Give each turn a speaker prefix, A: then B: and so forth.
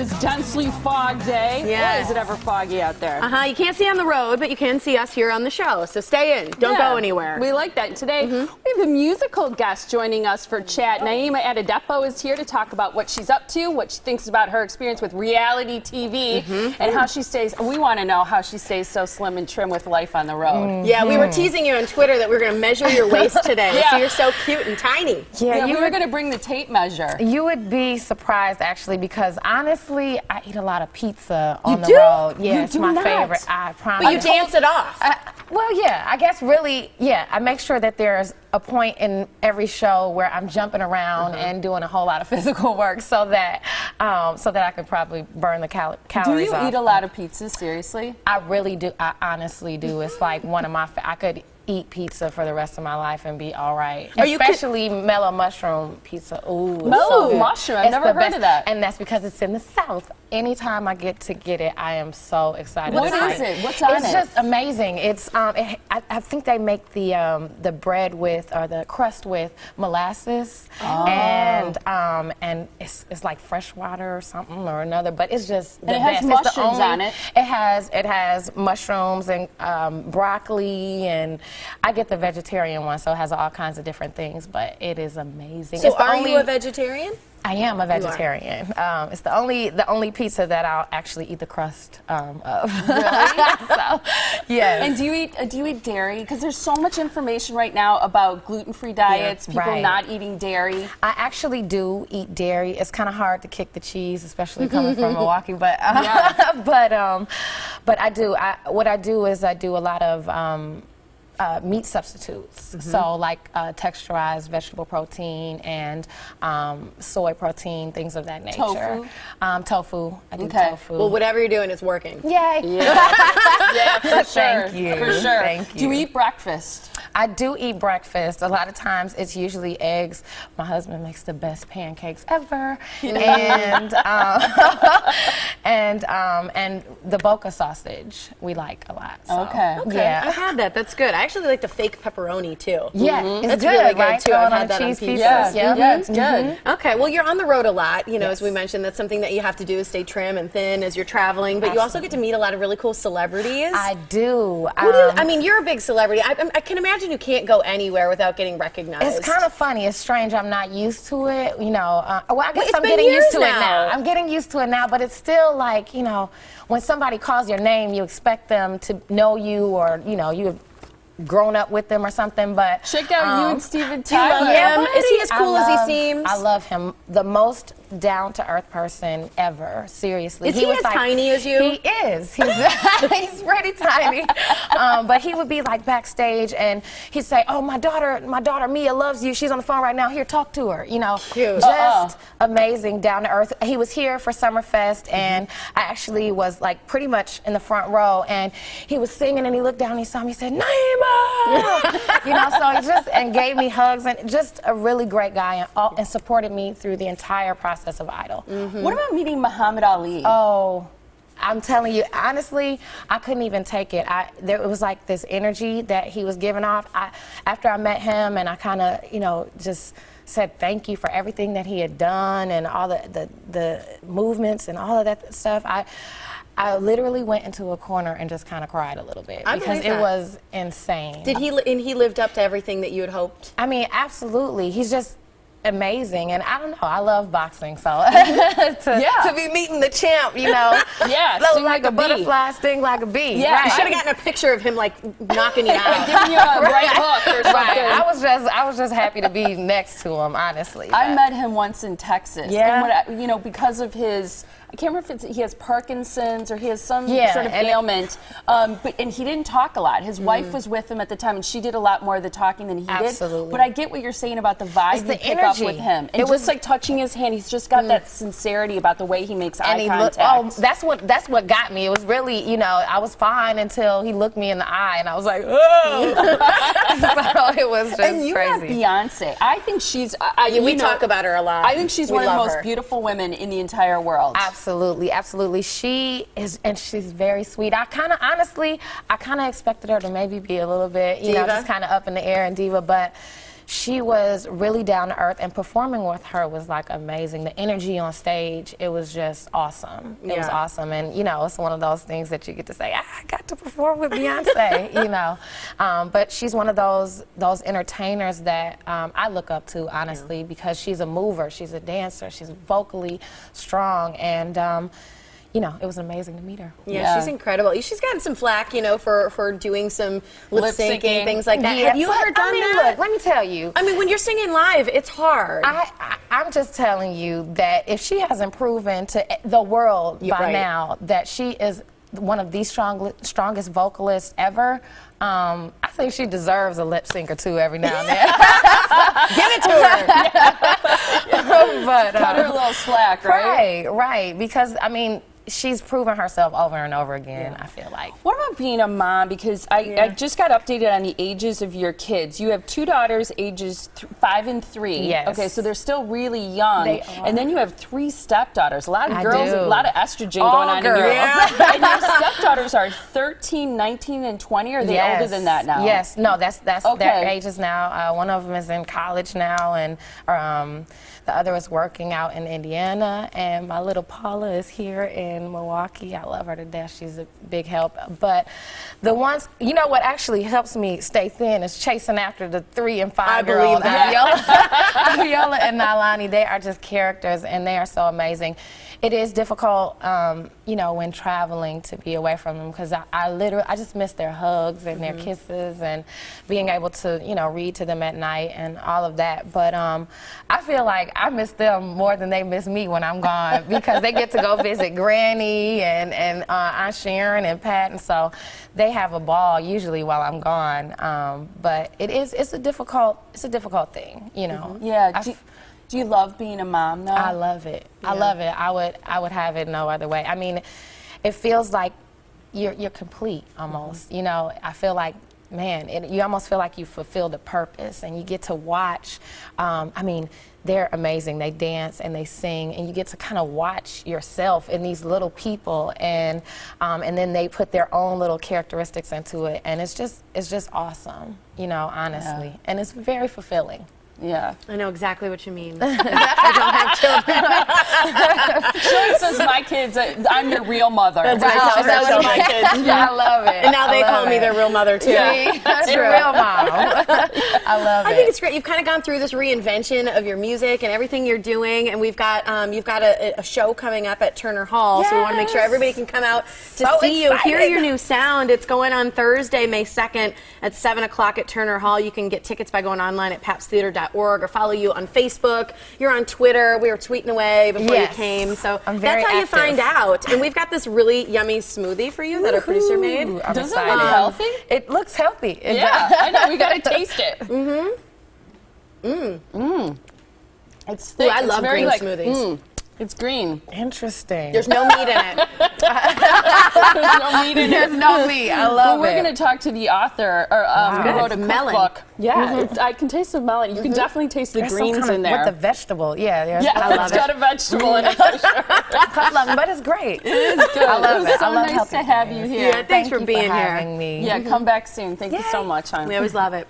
A: this densely fogged day.
B: Yeah.
A: Boy, is it ever foggy out there.
B: You can't see on the road, but you can see us here on the show. So stay in. Don't go anywhere.
A: We like that. Today, we have a musical guest joining us for chat. Naima Adedapo is here to talk about what she's up to, what she thinks about her experience with reality TV, and how she stays. We want to know how she stays so slim and trim with life on the road.
B: Yeah, we were teasing you on Twitter that we were going to measure your waist today. So you're so cute and tiny.
A: Yeah, we were going to bring the tape measure.
C: You would be surprised, actually, because honestly, I eat a lot of pizza on the road. Yeah, it's my favorite. I promise.
B: But you dance it off.
C: Well, yeah, I guess really, yeah, I make sure that there's a point in every show where I'm jumping around and doing a whole lot of physical work so that I could probably burn the calories off.
A: Do you eat a lot of pizza, seriously?
C: I really do. I honestly do. It's like one of my, I could eat pizza for the rest of my life and be all right. Especially mellow mushroom pizza. Ooh,
A: mellow mushroom. I've never heard of that.
C: And that's because it's in the South. Anytime I get to get it, I am so excited.
A: What is it? What's on it?
C: It's just amazing. It's I think they make the bread with, or the crust with, molasses, and it's like fresh water or something or another. But it's just the best.
A: It has mushrooms on it.
C: It has mushrooms and broccoli, and I get the vegetarian one, so it has all kinds of different things. But it is amazing.
B: So are you a vegetarian?
C: I am a vegetarian. It's the only pizza that I'll actually eat the crust of. Really? So, yeah.
A: And do you eat dairy? Because there's so much information right now about gluten-free diets, people not eating dairy.
C: I actually do eat dairy. It's kind of hard to kick the cheese, especially coming from Milwaukee. But but I do. What I do is I do a lot of meat substitutes, so like texturized vegetable protein and soy protein, things of that nature.
A: Tofu?
C: Tofu. I do tofu.
B: Well, whatever you're doing is working.
C: Yay!
A: Yeah, for sure.
C: Thank you.
A: For sure.
C: Thank you.
A: Do you eat breakfast?
C: I do eat breakfast. A lot of times it's usually eggs. My husband makes the best pancakes ever, and the Boca sausage we like a lot. So.
B: Okay.
C: Yeah,
B: I've had that. That's good. I actually like the fake pepperoni too.
C: Yeah, it's
B: It's
C: good,
B: really
C: right?
B: good too. I've had that on
C: cheese
B: pizza.
C: pieces.
A: Yeah, it's good.
B: Okay, well, you're on the road a lot, you know, as we mentioned. That's something that you have to do, is stay trim and thin as you're traveling, but you also get to meet a lot of really cool celebrities.
C: I do.
B: I mean, you're a big celebrity. I can imagine you can't go anywhere without getting recognized.
C: It's kind of funny. It's strange. I'm not used to it, you know. Well, I guess
B: it's
C: I'm
B: been
C: getting used to
B: years
C: it now. I'm getting used to it now, but it's still like, you know, when somebody calls your name, you expect them to know you, or, you know, you have grown up with them or something. But
A: check out you and Steven
B: do you love him? Is he as cool as he seems?
C: I love him. The most down-to-earth person ever. Seriously.
B: Is he as tiny as you?
C: He is. He's pretty tiny. But he would be like backstage, and he'd say, "Oh, my daughter Mia loves you. She's on the phone right now. Here, talk to her." You know,
B: cute.
C: Just amazing, down-to-earth. He was here for Summerfest, and I actually was like pretty much in the front row, and he was singing, and he looked down, and he saw me, he said, "Naima!" You know, so he just gave me hugs, and just a really great guy, and supported me through the entire process of Idol.
A: What about meeting Muhammad Ali?
C: Oh, I'm telling you, honestly, I couldn't even take it. It was like this energy that he was giving off. After I met him, and I kind of, you know, just said thank you for everything that he had done, and all the movements and all of that stuff. I literally went into a corner and just kind of cried a little bit because it was insane.
B: Did he? And he lived up to everything that you had hoped?
C: I mean, absolutely. He's just amazing, and I don't know, I love boxing, so to be meeting the champ, you know,
A: sting
C: like a butterfly, sting like a bee.
B: Yeah, right. You should have gotten a picture of him like knocking you out,
A: giving you a right hook or something.
C: Right. I was just happy to be next to him, honestly.
A: I met him once in Texas, and you know, because of his, I can't remember if he has Parkinson's or he has some sort of ailment, and he didn't talk a lot. His wife was with him at the time, and she did a lot more of the talking than he did. But I get what you're saying about the vibe you pick up with him. And just like touching his hand, he's just got that sincerity about the way he makes eye contact.
C: That's what got me. It was really, you know, I was fine until he looked me in the eye, and I was like, oh. So it was just crazy.
A: And you have Beyonce. I think she's,
B: we talk about her a lot.
A: I think she's one of the most beautiful women in the entire world.
C: Absolutely, absolutely. She is, and she's very sweet. I kind of, honestly, expected her to maybe be a little bit, you know, just kind of up in the air and diva, but she was really down to earth, and performing with her was like amazing. The energy on stage, it was just awesome. It was awesome, and you know, it's one of those things that you get to say, I got to perform with Beyonce, you know. But she's one of those entertainers that I look up to, honestly, because she's a mover, she's a dancer, she's vocally strong, and you know, it was amazing to meet her.
B: Yeah, she's incredible. She's gotten some flack, you know, for doing some lip syncing, things like that. Have you ever done that?
C: Look, let me tell you.
B: I mean, when you're singing live, it's hard.
C: I'm just telling you that if she hasn't proven to the world by now that she is one of the strongest vocalists ever, I think she deserves a lip sync or two every now and then.
B: Give it to her.
C: But,
A: cut her a little slack, right?
C: Right. Because, I mean, she's proven herself over and over again, I feel like.
A: What about being a mom? Because I just got updated on the ages of your kids. You have 2 daughters, ages 5 and 3.
C: Yes.
A: Okay, so they're still really young.
C: They are.
A: And then you have 3 stepdaughters. A lot of girls,
C: do.
A: a lot of estrogen
C: All
A: going on
C: girls.
A: in your And your stepdaughters are 13, 19, and 20. Or are they older than that now?
C: Yes. No, that's
A: okay.
C: their ages now. One of them is in college now, and the other is working out in Indiana, and my little Paula is here in Milwaukee. I love her to death. She's a big help. But the ones, you know what actually helps me stay thin is chasing after the 3 and 5-year-old. Abiola and Nalani, they are just characters, and they are so amazing. It is difficult, you know, when traveling to be away from them, because I just miss their hugs and their kisses and being able to, you know, read to them at night and all of that. But I feel like I miss them more than they miss me when I'm gone, because they get to go visit Granny and Aunt Sharon and Pat, and so they have a ball usually while I'm gone. But it's a difficult thing, you know.
A: Yeah. Do you love being a mom, though?
C: I love it. Yeah. I love it. I would have it no other way. I mean, it feels like you're complete almost. You know, I feel like, man, you almost feel like you fulfilled a purpose, and you get to watch. I mean, they're amazing. They dance and they sing, and you get to kind of watch yourself in these little people, and then they put their own little characteristics into it, and it's just awesome. You know, honestly, and it's very fulfilling.
A: Yeah.
B: I know exactly what you mean. I don't have children.
A: Sean says, my kids, I'm your real mother.
B: That's what I tell my kids.
C: Yeah, I love it.
B: And now they call me their real mother, too.
C: Yeah, that's your real mom. I love it.
B: I think it's great. You've kind of gone through this reinvention of your music and everything you're doing, and we've got you've got a show coming up at Turner Hall, so we want to make sure everybody can come out to see you, hear your new sound. It's going on Thursday, May 2nd at 7 o'clock at Turner Hall. You can get tickets by going online at papstheater.org or follow you on Facebook. You're on Twitter. We were tweeting away before you came, so that's how you find out. And we've got this really yummy smoothie for you that our producer made.
A: Does it look healthy?
C: It looks healthy.
A: Yeah, I know. We got to taste it. It's thick.
B: Ooh, I love green smoothies.
A: It's green.
C: Interesting.
B: There's no meat in it.
A: There's no meat in it.
C: There's no meat. I love
A: it. We're going to talk to the author who wrote a
B: melon.
A: cookbook. Yeah, I can taste the melon. You can definitely taste the greens in there.
C: With the vegetable, yeah.
A: I love it. It's got a vegetable in it, for sure.
C: I love it, but it's great.
A: It is good.
C: I love it.
A: It was so
C: I love
A: nice to have you here.
B: Yeah, thanks for being here.
C: Having me.
A: Yeah, come back soon. Thank you so much, hon.
B: We always love it.